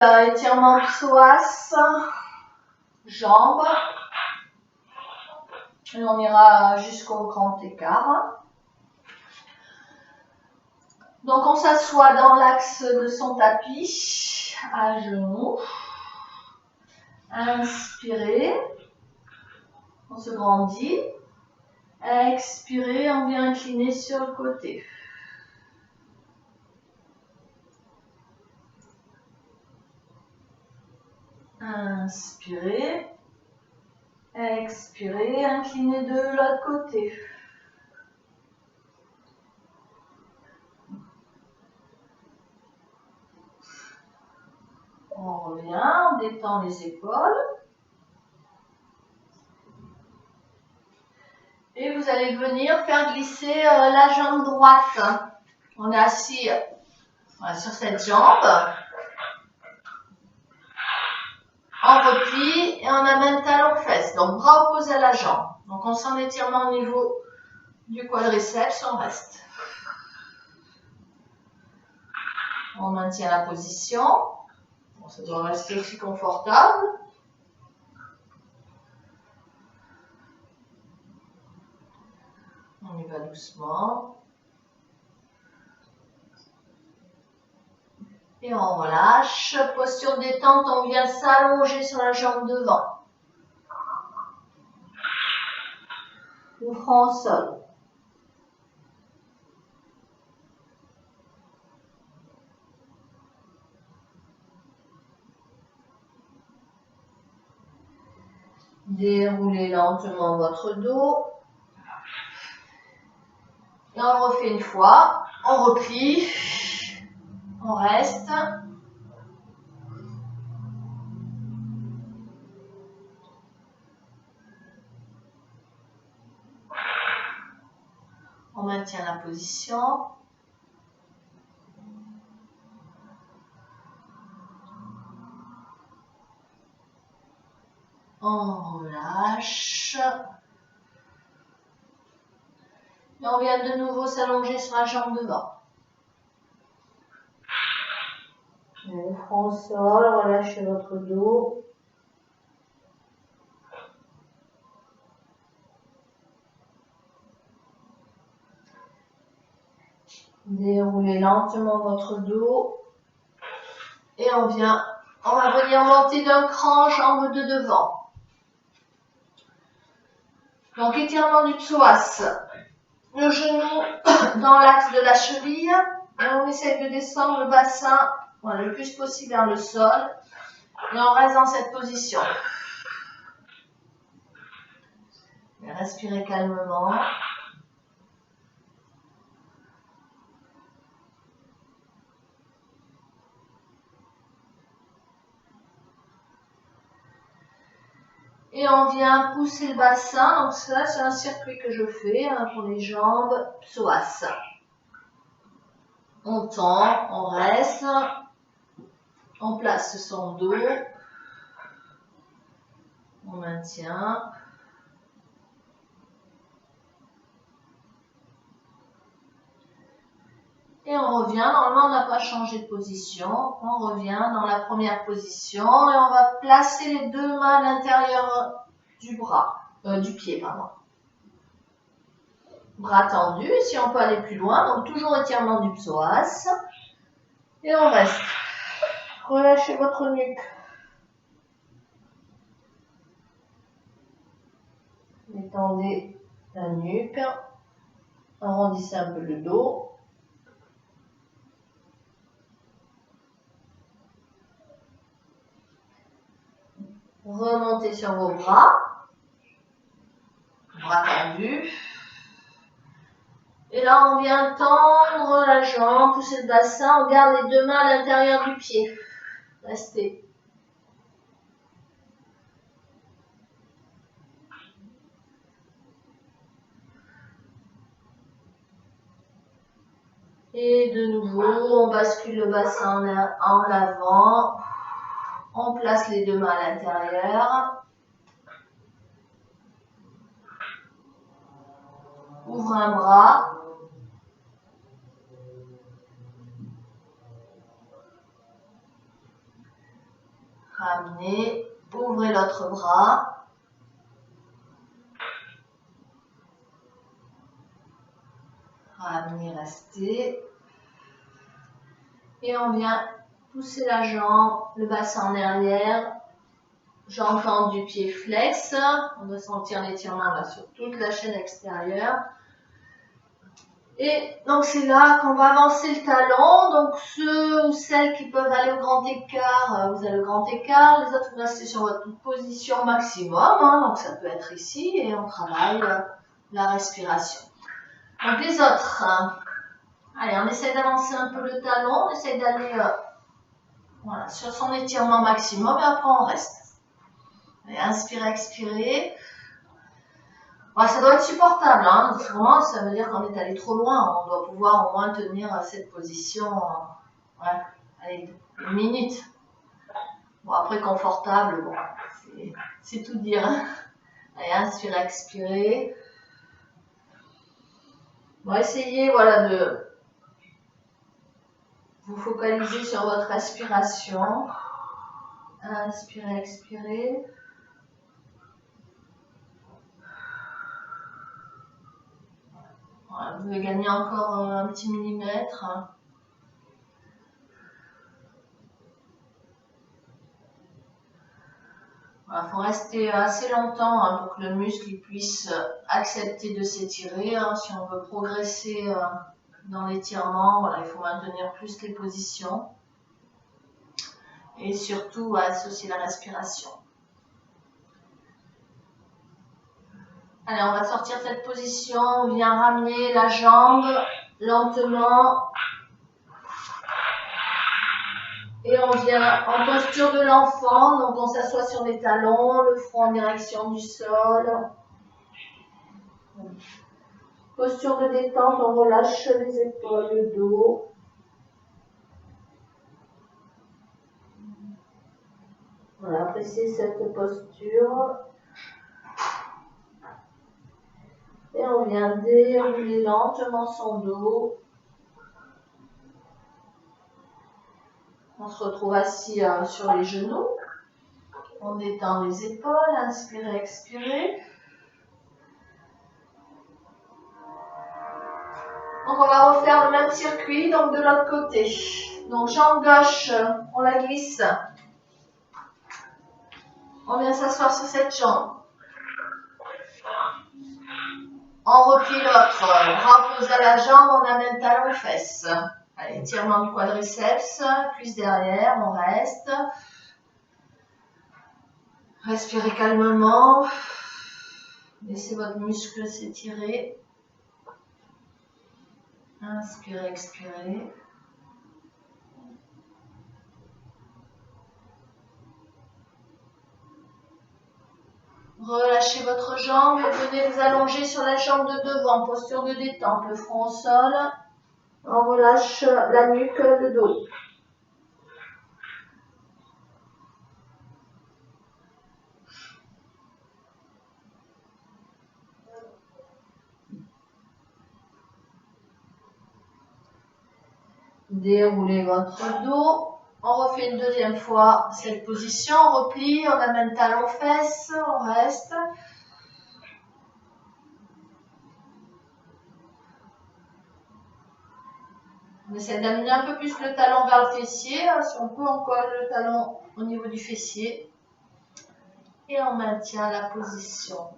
Étirement psoas, jambes. Et on ira jusqu'au grand écart. Donc on s'assoit dans l'axe de son tapis, à genoux. Inspirez, on se grandit. Expirez, on vient incliner sur le côté. Inspirez. Expirez, inclinez de l'autre côté. On revient, on détend les épaules. Et vous allez venir faire glisser la jambe droite. On est assis sur cette jambe. En repli et on amène talon fesse. Donc bras opposés à la jambe. Donc on sent l'étirement au niveau du quadriceps, on reste. On maintient la position. Bon, ça doit rester aussi confortable. On y va doucement. Et on relâche. Posture détente, on vient s'allonger sur la jambe devant. Le front au sol. Déroulez lentement votre dos. Et on refait une fois. On replie. On reste. On maintient la position. On relâche. Et on vient de nouveau s'allonger sur la jambe devant. Le front au sol, relâchez votre dos. Déroulez lentement votre dos. Et on va venir monter d'un cran, jambes de devant. Donc étirement du psoas. Le genou dans l'axe de la cheville. Et on essaye de descendre le bassin le plus possible vers le sol. Et on reste dans cette position. Et respirez calmement. Et on vient pousser le bassin. Donc ça, c'est un circuit que je fais pour les jambes psoas. On tend, on reste. On place son dos. On maintient. Et on revient. Normalement, on n'a pas changé de position. On revient dans la première position et on va placer les deux mains à l'intérieur du pied, pardon. Bras tendus. Si on peut aller plus loin, donc toujours étirement du psoas. Et on reste. Relâchez votre nuque. Détendez la nuque. Arrondissez un peu le dos. Remontez sur vos bras. Bras tendus. Et là, on vient tendre la jambe, pousser le bassin. On garde les deux mains à l'intérieur du pied. Restez. Et de nouveau, on bascule le bassin en avant. On place les deux mains à l'intérieur. Ouvre un bras. Ramenez, ouvrez l'autre bras. Ramenez, restez. Et on vient pousser la jambe, le bassin en arrière. Jambe tendue, pied flex. On va sentir l'étirement là sur toute la chaîne extérieure. Et donc c'est là qu'on va avancer le talon. Donc ceux ou celles qui peuvent aller au grand écart, vous allez au grand écart. Les autres, vous restez sur votre position maximum. Hein, donc ça peut être ici et on travaille la respiration. Donc les autres, allez, on essaie d'avancer un peu le talon. On essaie d'aller voilà, sur son étirement maximum et après on reste. Allez, inspirez, expirez. Ouais, ça doit être supportable, hein. Vraiment, ça veut dire qu'on est allé trop loin. On doit pouvoir au moins tenir cette position, ouais, allez, 1 minute. Bon, après, confortable, bon, c'est tout dire. Allez, inspirez, expirez. Bon, essayez, voilà, de vous focaliser sur votre respiration. Inspirez, expirez. Voilà, vous pouvez gagner encore un petit millimètre. Il faut rester assez longtemps hein, pour que le muscle puisse accepter de s'étirer. Hein. Si on veut progresser dans l'étirement, voilà, il faut maintenir plus les positions. Et surtout associer la respiration. Allez, on va sortir de cette position. On vient ramener la jambe lentement. Et on vient en posture de l'enfant. Donc on s'assoit sur les talons, le front en direction du sol. Posture de détente, on relâche les épaules, le dos. Voilà, appréciez cette posture. Et on vient dérouler lentement son dos. On se retrouve assis sur les genoux. On détend les épaules, inspirez, expirez. Donc on va refaire le même circuit, donc de l'autre côté. Donc jambe gauche, on la glisse. On vient s'asseoir sur cette jambe. On replie l'autre, bras posé à la jambe, on amène talon aux fesses. Allez, étirement du quadriceps, cuisse derrière, on reste. Respirez calmement. Laissez votre muscle s'étirer. Inspirez, expirez. Relâchez votre jambe et venez vous allonger sur la jambe de devant, posture de détente, le front au sol. On relâche la nuque, le dos. Déroulez votre dos. On refait une deuxième fois cette position. On replie, on amène talon fesses, on reste. On essaie d'amener un peu plus le talon vers le fessier. Si on peut, on colle le talon au niveau du fessier. Et on maintient la position.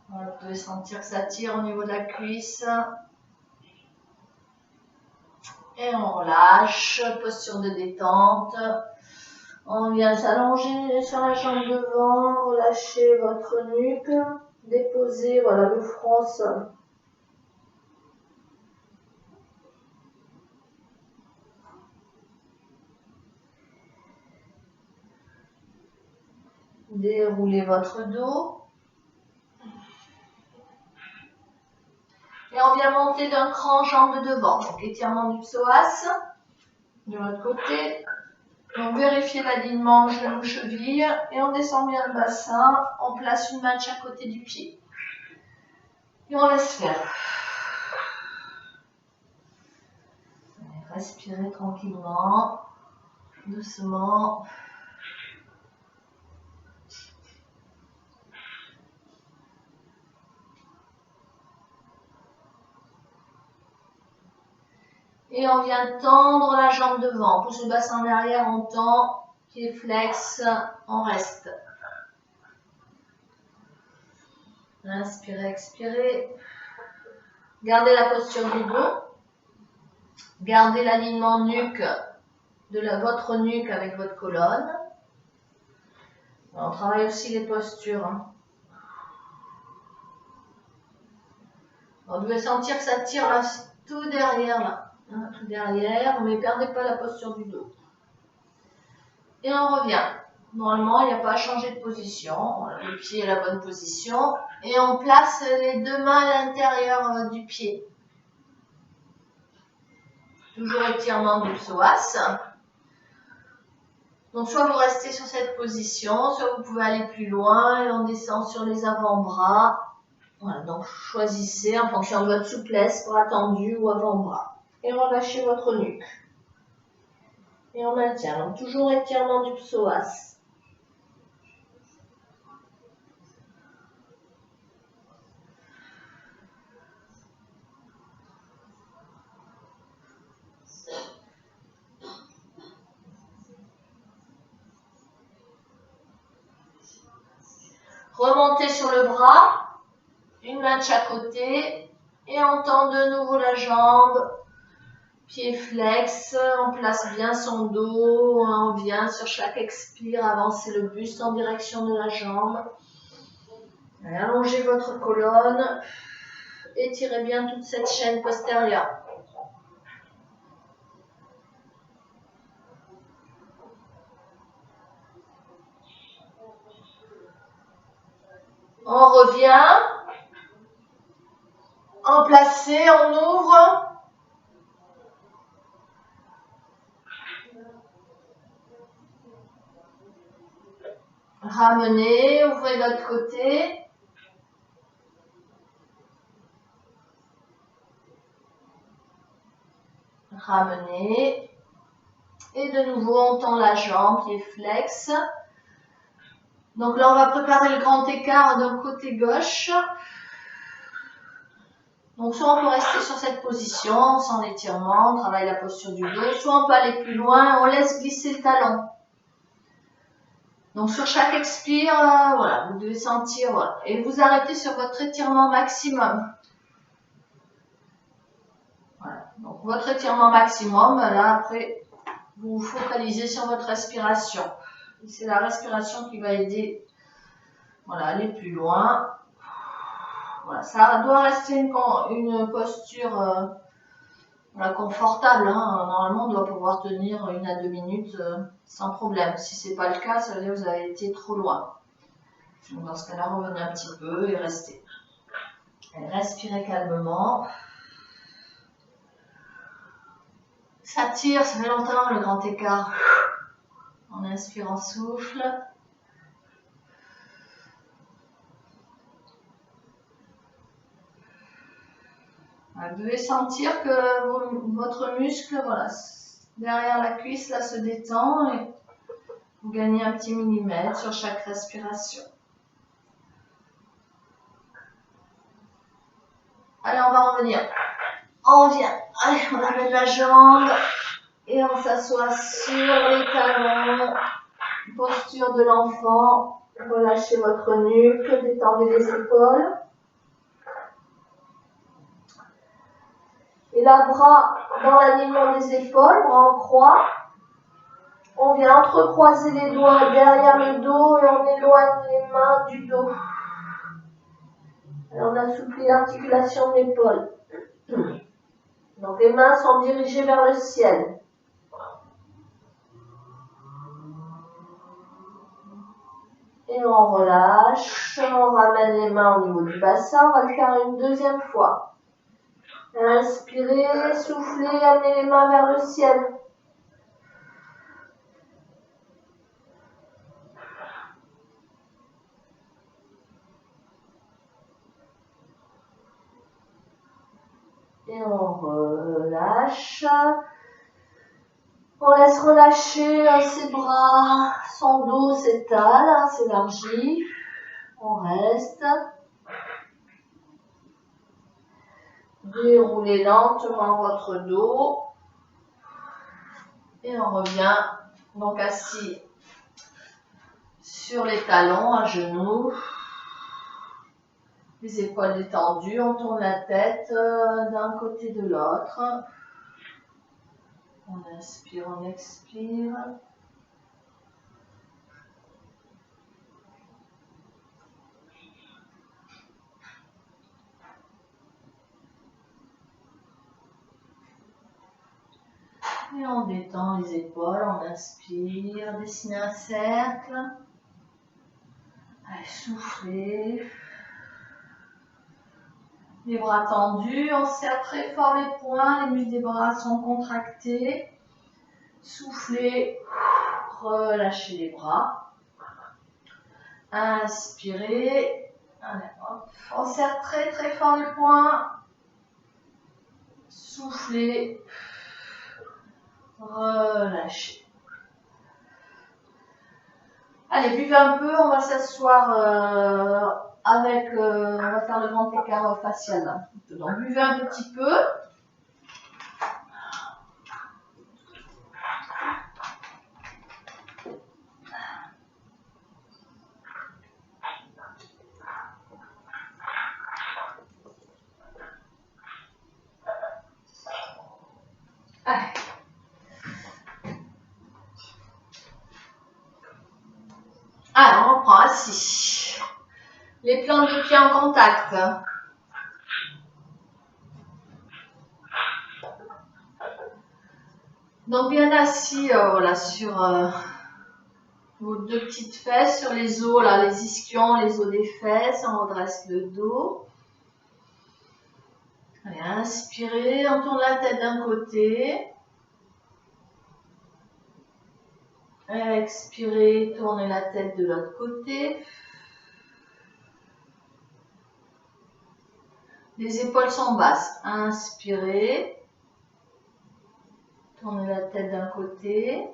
Voilà, vous pouvez sentir que ça tire au niveau de la cuisse. Et on relâche, posture de détente. On vient s'allonger sur la jambe devant, relâchez votre nuque, déposez voilà, le front au sol. Déroulez votre dos. Et on vient monter d'un cran, jambe devant. Donc étirement du psoas. De l'autre côté. Donc vérifiez l'alignement genou-cheville. Et on descend bien le bassin. On place une main de chaque côté du pied. Et on laisse faire. Respirez tranquillement. doucement. Et on vient tendre la jambe devant. On pousse le bassin en arrière, on tend, pied flex, on reste. Inspirez, expirez. Gardez la posture du dos. Gardez l'alignement nuque de votre nuque avec votre colonne. On travaille aussi les postures. Hein. Vous devez sentir que ça tire là, tout derrière là. Hein, tout derrière, mais ne perdez pas la posture du dos. Et on revient. Normalement, il n'y a pas à changer de position. Le pied est la bonne position. Et on place les deux mains à l'intérieur du pied. Toujours étirement du psoas. Donc, soit vous restez sur cette position, soit vous pouvez aller plus loin et on descend sur les avant-bras. Voilà, donc choisissez en fonction de votre souplesse, bras tendu ou avant-bras. Et relâchez votre nuque. Et on maintient. Donc, toujours étirement du psoas. Remontez sur le bras, une main de chaque côté, et on tend de nouveau la jambe, pied flex, on place bien son dos, on vient sur chaque expire, avancer le buste en direction de la jambe, allongez votre colonne, étirez bien toute cette chaîne postérieure. On revient, en placé, on ouvre. Ramenez, ouvrez de l'autre côté. Ramenez. Et de nouveau, on tend la jambe, pied flex. Donc là, on va préparer le grand écart de côté gauche. Donc soit on peut rester sur cette position, sans étirement, on travaille la posture du dos, soit on peut aller plus loin, on laisse glisser le talon. Donc sur chaque expire, voilà, vous devez sentir, voilà, et vous arrêtez sur votre étirement maximum. Voilà, donc votre étirement maximum, là après, vous vous focalisez sur votre respiration. C'est la respiration qui va aider, voilà, à aller plus loin. Voilà, ça doit rester une posture confortable. Hein. Normalement, on doit pouvoir tenir 1 à 2 minutes sans problème. Si ce n'est pas le cas, ça veut dire que vous avez été trop loin. Donc, dans ce cas-là, revenez un petit peu et restez. Et respirez calmement. Ça tire, ça fait longtemps le grand écart. On inspire, on souffle. Vous devez sentir que votre muscle, voilà, derrière la cuisse, là, se détend et vous gagnez un petit millimètre sur chaque respiration. Allez, on va revenir. On vient. Allez, on amène la jambe et on s'assoit sur les talons. Posture de l'enfant. Relâchez votre nuque, détendez les épaules. Et là, bras dans l'alignement des épaules, bras en croix. On vient entrecroiser les doigts derrière le dos et on éloigne les mains du dos. Et on assouplit l'articulation de l'épaule. Donc les mains sont dirigées vers le ciel. Et on relâche, on ramène les mains au niveau du bassin, on va le faire une deuxième fois. Inspirez, soufflez, amenez les mains vers le ciel. Et on relâche. On laisse relâcher ses bras, son dos s'étale, s'élargit. On reste. Déroulez lentement votre dos. Et on revient donc assis sur les talons, à genoux. Les épaules détendues, on tourne la tête d'un côté de l'autre. On inspire, on expire. Et on détend les épaules, on inspire, dessinez un cercle. Allez, soufflez. Les bras tendus, on serre très fort les poings, les muscles des bras sont contractés. Soufflez, relâchez les bras. Inspirez. Allez, hop. On serre très très fort les poings. Soufflez. Relâchez. Allez, buvez un peu, on va s'asseoir on va faire le grand écart facial là. Donc buvez un petit peu. Allez. Alors, on reprend assis. Les plantes de pied en contact. Donc bien assis voilà, sur vos deux petites fesses, sur les os, là, les ischions, les os des fesses. On redresse le dos. Allez, inspirez, on tourne la tête d'un côté. Expirez, tournez la tête de l'autre côté. Les épaules sont basses. Inspirez. Tournez la tête d'un côté.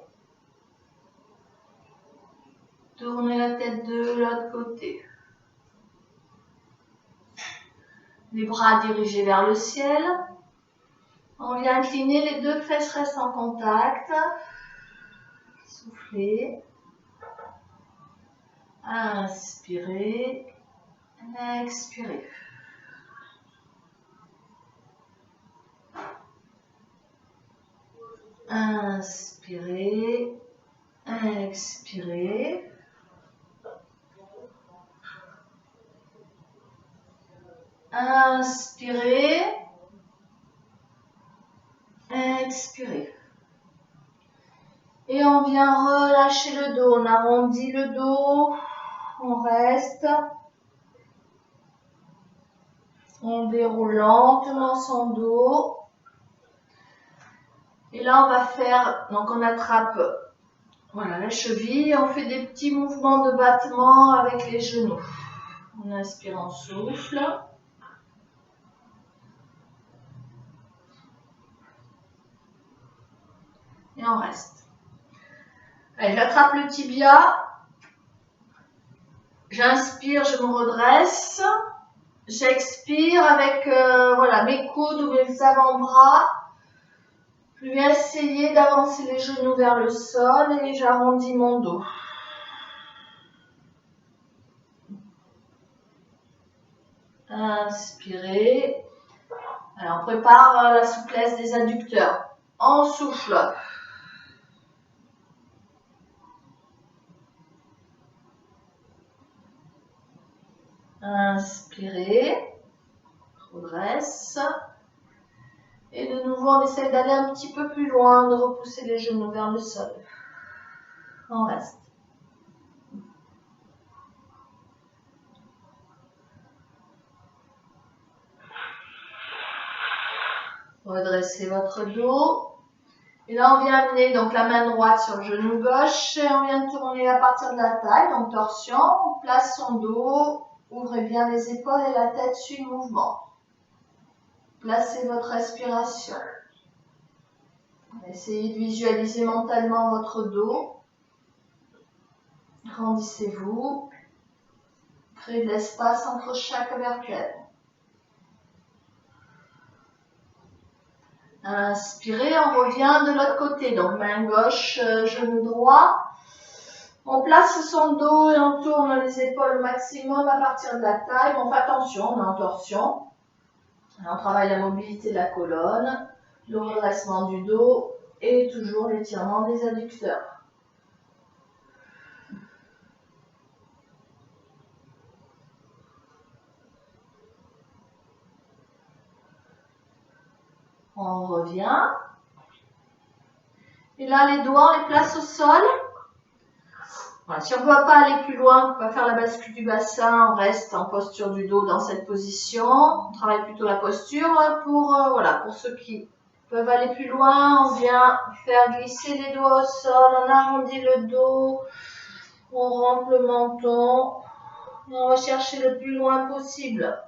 Tournez la tête de l'autre côté. Les bras dirigés vers le ciel. On vient incliner, les deux fesses restent en contact. Soufflez. Inspirez. Expirez. Inspirez. Expirez. Inspirez. Expirez. Et on vient relâcher le dos. On arrondit le dos. On reste. On déroule lentement son dos. Et là, on va faire, donc on attrape voilà, la cheville. On fait des petits mouvements de battement avec les genoux. On inspire, on souffle. Et on reste. Allez, j'attrape le tibia. J'inspire, je me redresse. J'expire avec voilà, mes coudes ou mes avant-bras. Je vais essayer d'avancer les genoux vers le sol et j'arrondis mon dos. Inspirez. Alors, on prépare la souplesse des adducteurs. On souffle. Inspirez. Redresse. Et de nouveau, on essaie d'aller un petit peu plus loin, de repousser les genoux vers le sol. On reste. Redressez votre dos. Et là, on vient amener donc la main droite sur le genou gauche et on vient tourner à partir de la taille, donc torsion. On place son dos, ouvrez bien les épaules et la tête suit le mouvement. Placez votre respiration. Essayez de visualiser mentalement votre dos. Grandissez-vous. Créez de l'espace entre chaque vertèbre. Inspirez, on revient de l'autre côté. Donc main gauche, genou droit. On place son dos et on tourne les épaules au maximum à partir de la taille. On fait attention, on est en torsion. On travaille la mobilité de la colonne, le redressement du dos et toujours l'étirement des adducteurs. On revient. Et là, les doigts, on les place au sol. Voilà, si on ne veut pas aller plus loin, on ne peut pas faire la bascule du bassin, on reste en posture du dos dans cette position. On travaille plutôt la posture pour ceux qui peuvent aller plus loin. On vient faire glisser les doigts au sol, on arrondit le dos, on rentre le menton. Et on va chercher le plus loin possible.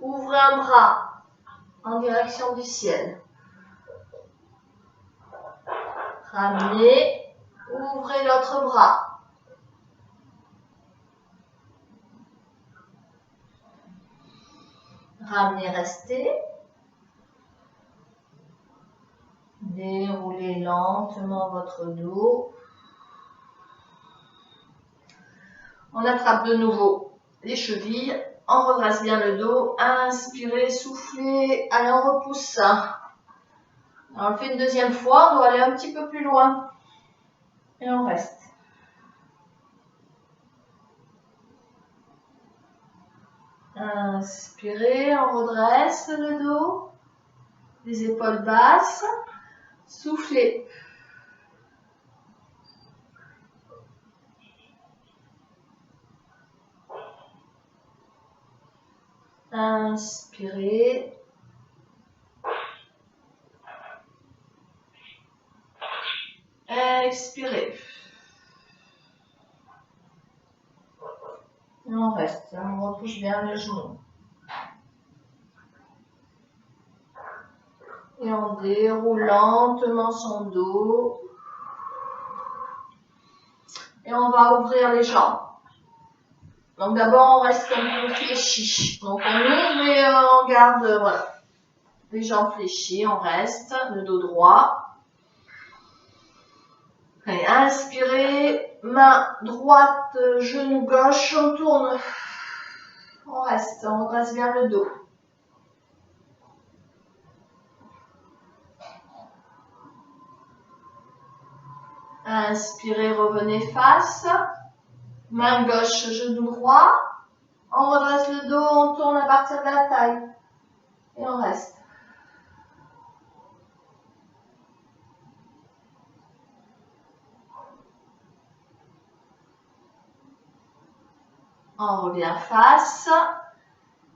Ouvrez un bras en direction du ciel. Ramenez, ouvrez l'autre bras. Ramenez, restez. Déroulez lentement votre dos. On attrape de nouveau les chevilles. On redresse bien le dos. Inspirez, soufflez. Allez, on repousse. Alors, on le fait une deuxième fois. On doit aller un petit peu plus loin. Et on reste. Inspirez, on redresse le dos. Les épaules basses. Soufflez. Inspirez. Expirez. Et on reste. On repousse bien les genoux. Et on déroule lentement son dos. Et on va ouvrir les jambes. Donc d'abord, on reste un peu fléchi. Donc on ouvre et on garde les jambes fléchies. On reste, le dos droit. Allez, inspirez, main droite, genou gauche, on tourne. On reste, on redresse bien le dos. Inspirez, revenez face. Main gauche, genou droit. On redresse le dos, on tourne à partir de la taille. Et on reste. On revient face.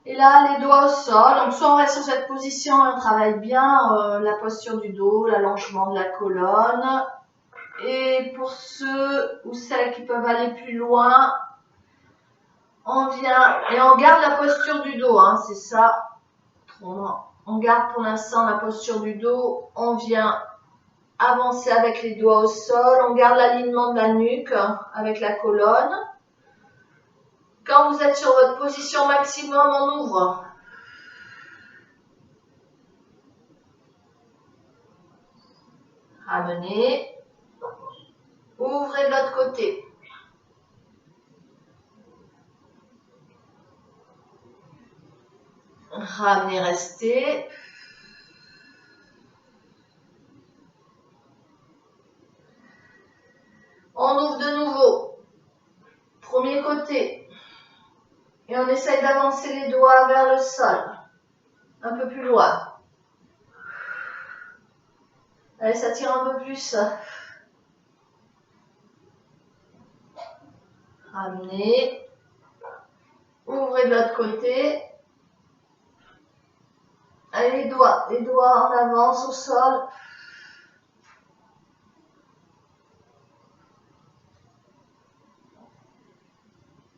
Et là, les doigts au sol. Donc, soit on reste sur cette position et on travaille bien la posture du dos, l'allongement de la colonne. Et pour ceux ou celles qui peuvent aller plus loin, on vient et on garde la posture du dos. C'est ça. On garde pour l'instant la posture du dos. On vient avancer avec les doigts au sol. On garde l'alignement de la nuque avec la colonne. Quand vous êtes sur votre position maximum, on ouvre. Ramenez. Ouvrez de l'autre côté. Ramenez, restez. On ouvre de nouveau. Premier côté. Et on essaye d'avancer les doigts vers le sol. Un peu plus loin. Allez, ça tire un peu plus. Ramenez. Ouvrez de l'autre côté. Allez, les doigts en avance au sol.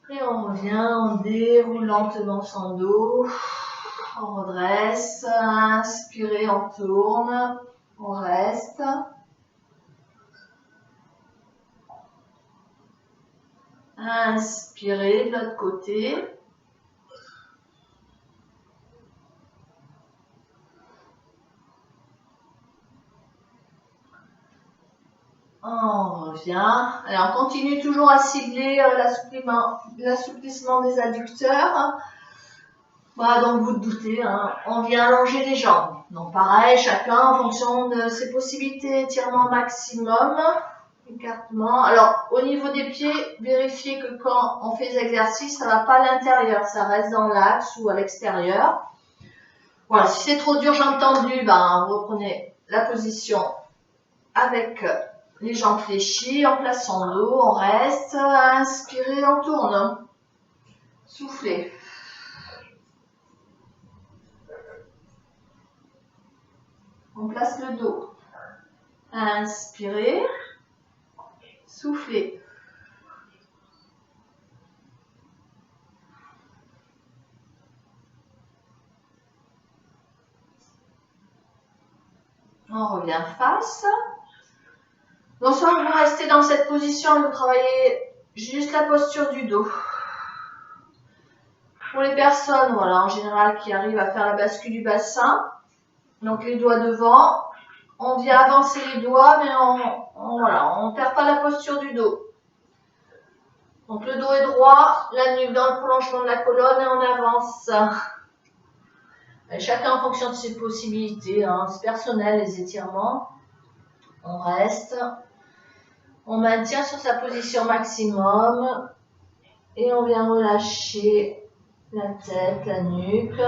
Et on revient, on déroule lentement son dos. On redresse. Inspirez, on tourne. On reste. Inspirez de l'autre côté. On revient. Alors, on continue toujours à cibler l'assouplissement des adducteurs. Voilà, donc vous doutez, hein, on vient allonger les jambes. Donc pareil, chacun en fonction de ses possibilités, étirement maximum, écartement. Alors, au niveau des pieds, vérifiez que quand on fait les exercices, ça ne va pas à l'intérieur, ça reste dans l'axe ou à l'extérieur. Voilà, si c'est trop dur, j'ai entendu, ben, reprenez la position avec les jambes fléchies, on place son dos, on reste, inspirez, on tourne. Soufflez. On place le dos. Inspirez, soufflez. On revient face. Donc soit vous restez dans cette position et vous travaillez juste la posture du dos. Pour les personnes, voilà, en général, qui arrivent à faire la bascule du bassin, donc les doigts devant, on vient avancer les doigts, mais on ne perd pas la posture du dos. Donc le dos est droit, la nuque dans le prolongement de la colonne et on avance. Et chacun en fonction de ses possibilités, hein, c'est personnel les étirements. On reste. On maintient sur sa position maximum et on vient relâcher la tête, la nuque.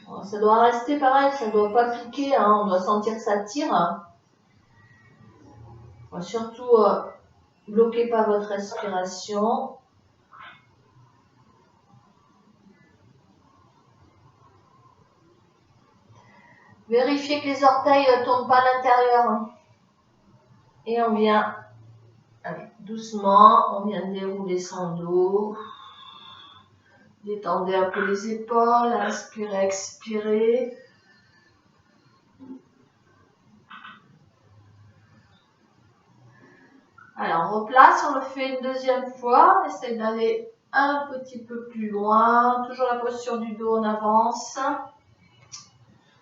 Bon, ça doit rester pareil, ça ne doit pas piquer, hein, on doit sentir que ça tire. Bon, surtout, bloquez pas votre respiration. Vérifiez que les orteils ne tournent pas à l'intérieur. Et on vient, allez, doucement, on vient dérouler son dos. Détendez un peu les épaules, inspirez, expirez. Alors, on replace, on le fait une deuxième fois. On essaie d'aller un petit peu plus loin. Toujours la posture du dos, on avance.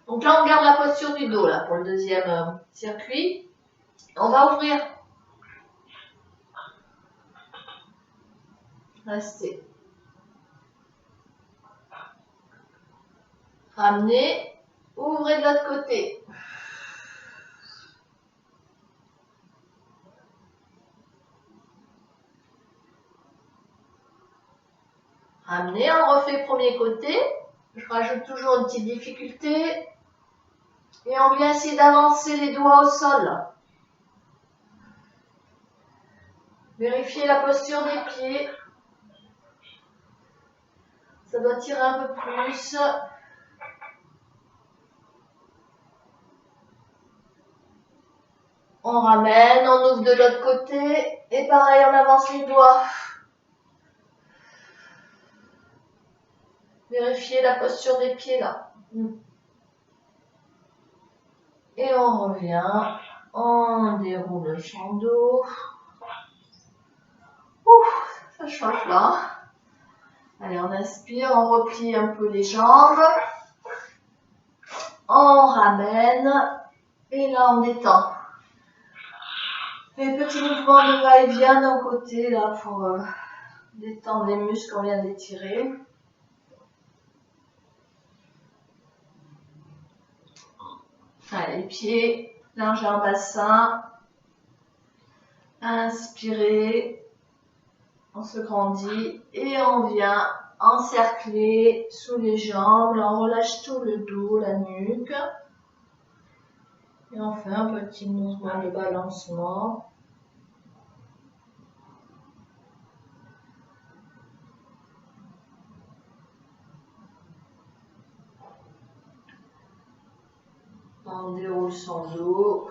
Donc là, on garde la posture du dos là, pour le deuxième circuit. On va ouvrir. Restez. Ramenez. Ouvrez de l'autre côté. Ramenez, on refait le premier côté. Je rajoute toujours une petite difficulté. Et on vient essayer d'avancer les doigts au sol. Vérifiez la posture des pieds. Ça doit tirer un peu plus. On ramène, on ouvre de l'autre côté. Et pareil, on avance les doigts. Vérifiez la posture des pieds là. Et on revient. On déroule son dos. Ouf, ça chauffe là. Allez, on inspire, on replie un peu les jambes. On ramène. Et là, on détend. Et petit mouvement de va-et-vient d'un côté là pour détendre les muscles qu'on vient d'étirer. Allez, les pieds, largeur bassin. Inspirez. On se grandit et on vient encercler sous les jambes. Là, on relâche tout le dos, la nuque. Et on fait un petit mouvement de balancement. On déroule son dos.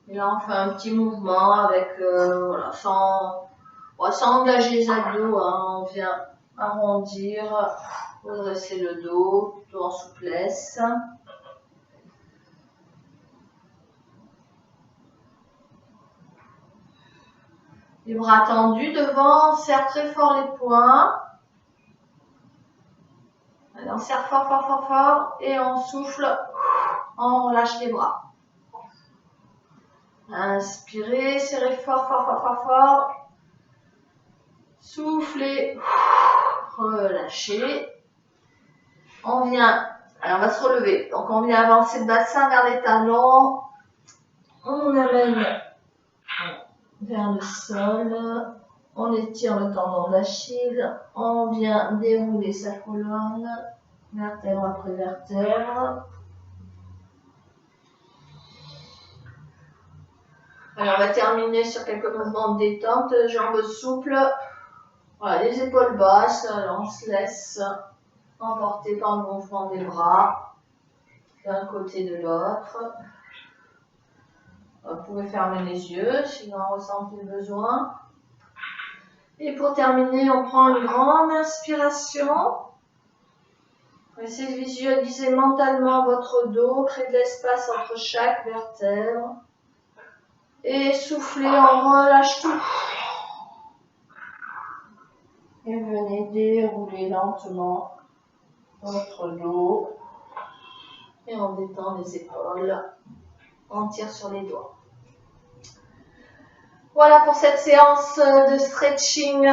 Et là, on fait un petit mouvement avec, voilà, sans engager les abdos, hein, on vient arrondir, redresser le dos, tout en souplesse. Les bras tendus devant, on serre très fort les poings. Allez, on serre fort, fort, fort, fort et on souffle, on relâche les bras. Inspirez, serrez fort, fort, fort, fort, fort. Soufflez, relâchez. On vient, alors on va se relever. Donc on vient avancer le bassin vers les talons. On amène vers le sol. On étire le tendon d'Achille. On vient dérouler sa colonne, vertèbre après vertèbre. Alors on va terminer sur quelques mouvements de détente, jambes souples. Voilà, les épaules basses, alors on se laisse emporter par le mouvement des bras d'un côté de l'autre. Vous pouvez fermer les yeux si vous en ressentez le besoin. Et pour terminer, on prend une grande inspiration. Essayez de visualiser mentalement votre dos, créer de l'espace entre chaque vertèbre. Et soufflez, on relâche tout. Et venez dérouler lentement votre dos. Et on détend les épaules. On tire sur les doigts. Voilà pour cette séance de stretching